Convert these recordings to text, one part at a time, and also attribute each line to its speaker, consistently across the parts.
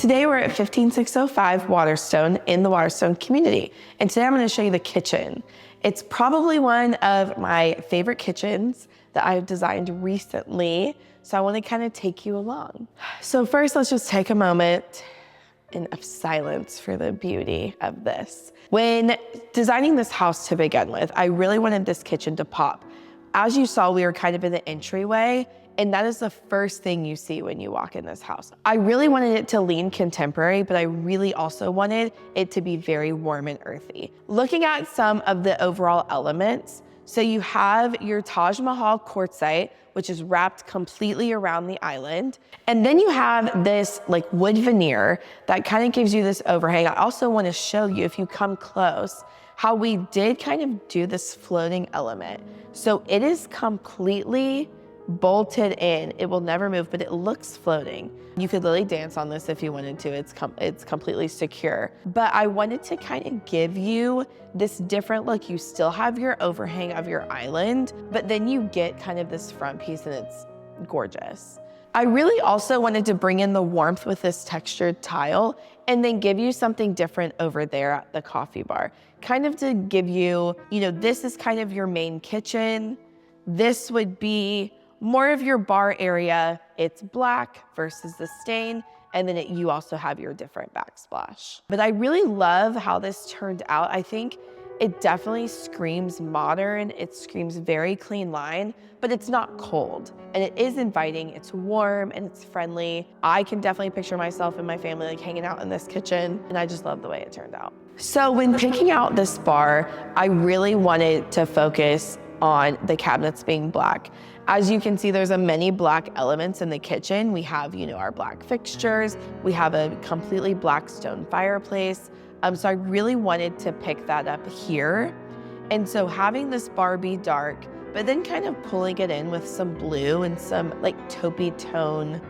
Speaker 1: Today we're at 15605 Waterstone in the Waterstone Community. And today I'm gonna show you the kitchen. It's probably one of my favorite kitchens that I've designed recently. So I wanna kind of take you along. So first, let's just take a moment of silence for the beauty of this. When designing this house to begin with, I really wanted this kitchen to pop. As you saw, we were kind of in the entryway, and that is the first thing you see when you walk in this house. I really wanted it to lean contemporary, but I really also wanted it to be very warm and earthy. Looking at some of the overall elements, so you have your Taj Mahal quartzite, which is wrapped completely around the island. And then you have this like wood veneer that kind of gives you this overhang. I also want to show you, if you come close, how we did kind of do this floating element. So it is completely bolted in. It will never move, but it looks floating. You could literally dance on this if you wanted to. It's completely secure. But I wanted to kind of give you this different look. You still have your overhang of your island, but then you get kind of this front piece, and it's gorgeous. I really also wanted to bring in the warmth with this textured tile and then give you something different over there at the coffee bar. Kind of to give you, this is kind of your main kitchen. This would be more of your bar area. It's black versus the stain, and then you also have your different backsplash. But I really love how this turned out. I think it definitely screams modern. It screams very clean line, but it's not cold. And it is inviting, it's warm, and it's friendly. I can definitely picture myself and my family like hanging out in this kitchen, and I just love the way it turned out. So when picking out this bar, I really wanted to focus on the cabinets being black. As you can see, there's many black elements in the kitchen. We have, our black fixtures. We have a completely black stone fireplace. So I really wanted to pick that up here. And so having this bar be dark, but then kind of pulling it in with some blue and some like taupey tone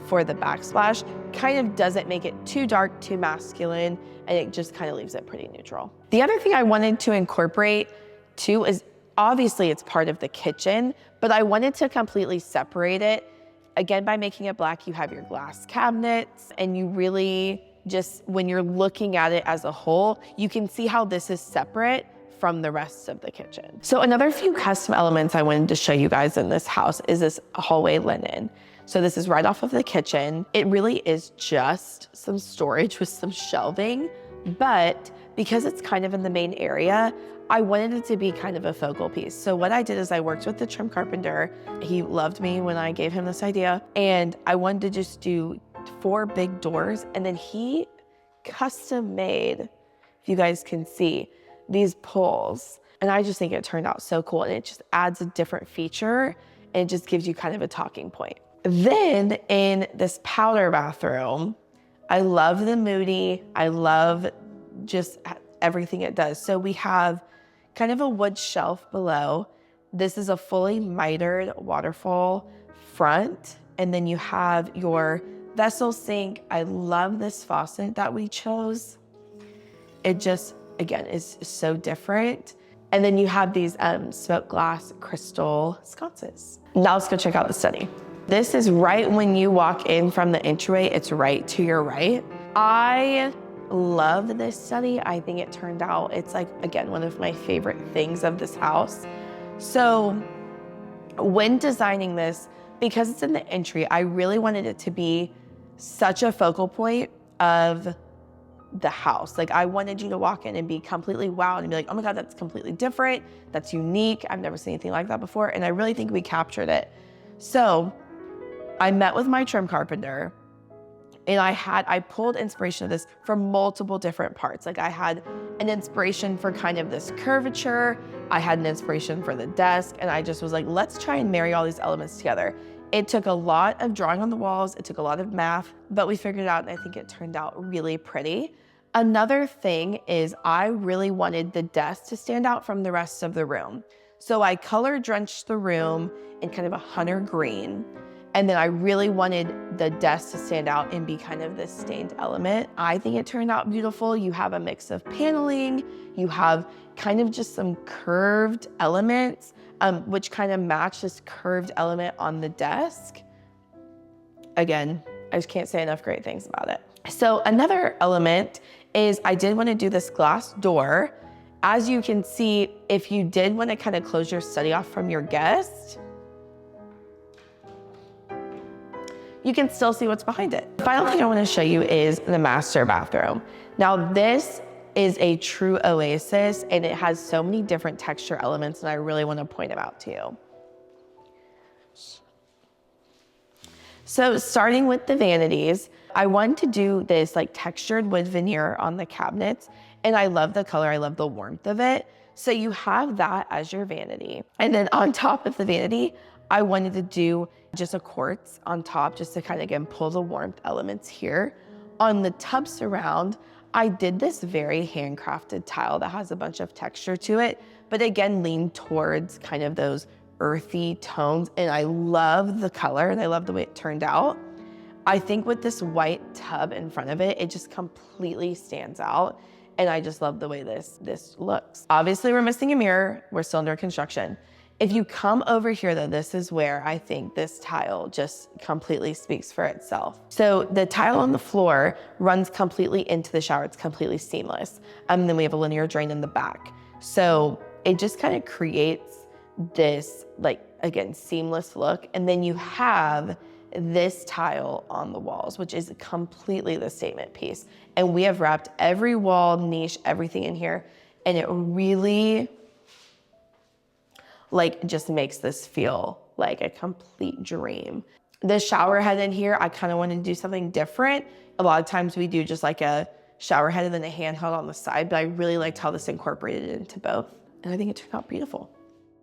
Speaker 1: for the backsplash kind of doesn't make it too dark, too masculine, and it just kind of leaves it pretty neutral. The other thing I wanted to incorporate too is, obviously it's part of the kitchen, but I wanted to completely separate it. Again, by making it black, you have your glass cabinets, and you really just, when you're looking at it as a whole, you can see how this is separate from the rest of the kitchen. So another few custom elements I wanted to show you guys in this house is this hallway linen. So this is right off of the kitchen. It really is just some storage with some shelving, but because it's kind of in the main area, I wanted it to be kind of a focal piece. So what I did is I worked with the trim carpenter. He loved me when I gave him this idea, and I wanted to just do 4 big doors, and then he custom made, if you guys can see, these pulls. And I just think it turned out so cool, and it just adds a different feature, and it just gives you kind of a talking point. Then in this powder bathroom, I love the moody. I love just everything it does. So we have kind of a wood shelf below. This is a fully mitered waterfall front. And then you have your vessel sink. I love this faucet that we chose. It just, again, is so different. And then you have these smoked glass crystal sconces. Now let's go check out the study. This is right when you walk in from the entryway. It's right to your right. I love this study. I think it turned out, it's like, again, one of my favorite things of this house. So when designing this, because it's in the entry, I really wanted it to be such a focal point of the house. Like, I wanted you to walk in and be completely wowed and be like, oh my God, that's completely different. That's unique. I've never seen anything like that before. And I really think we captured it. So I met with my trim carpenter, and I pulled inspiration of this from multiple different parts. Like, I had an inspiration for kind of this curvature. I had an inspiration for the desk, and I just was like, let's try and marry all these elements together. It took a lot of drawing on the walls. It took a lot of math, but we figured it out, and I think it turned out really pretty. Another thing is I really wanted the desk to stand out from the rest of the room. So I color drenched the room in kind of a hunter green. And then I really wanted the desk to stand out and be kind of this stained element. I think it turned out beautiful. You have a mix of paneling. You have kind of just some curved elements, which kind of match this curved element on the desk. Again, I just can't say enough great things about it. So another element is I did want to do this glass door. As you can see, if you did want to kind of close your study off from your guest, you can still see what's behind it. The final thing I want to show you is the master bathroom. Now this is a true oasis and it has so many different texture elements and I really want to point them out to you. So starting with the vanities, I wanted to do this like textured wood veneer on the cabinets and I love the color, I love the warmth of it. So you have that as your vanity. And then on top of the vanity, I wanted to do just a quartz on top just to kind of, again, pull the warmth elements here. On the tub surround, I did this very handcrafted tile that has a bunch of texture to it, but again, leaned towards kind of those earthy tones. And I love the color and I love the way it turned out. I think with this white tub in front of it, it just completely stands out. And I just love the way this looks. Obviously we're missing a mirror. We're still under construction. If you come over here though, this is where I think this tile just completely speaks for itself. So the tile on the floor runs completely into the shower. It's completely seamless. And then we have a linear drain in the back. So it just kind of creates this, like, again, seamless look. And then you have this tile on the walls, which is completely the statement piece. And we have wrapped every wall, niche, everything in here. And it really, like, just makes this feel like a complete dream. The shower head in here, I kind of wanted to do something different. A lot of times we do just like a shower head and then a handheld on the side, but I really liked how this incorporated into both. And I think it turned out beautiful.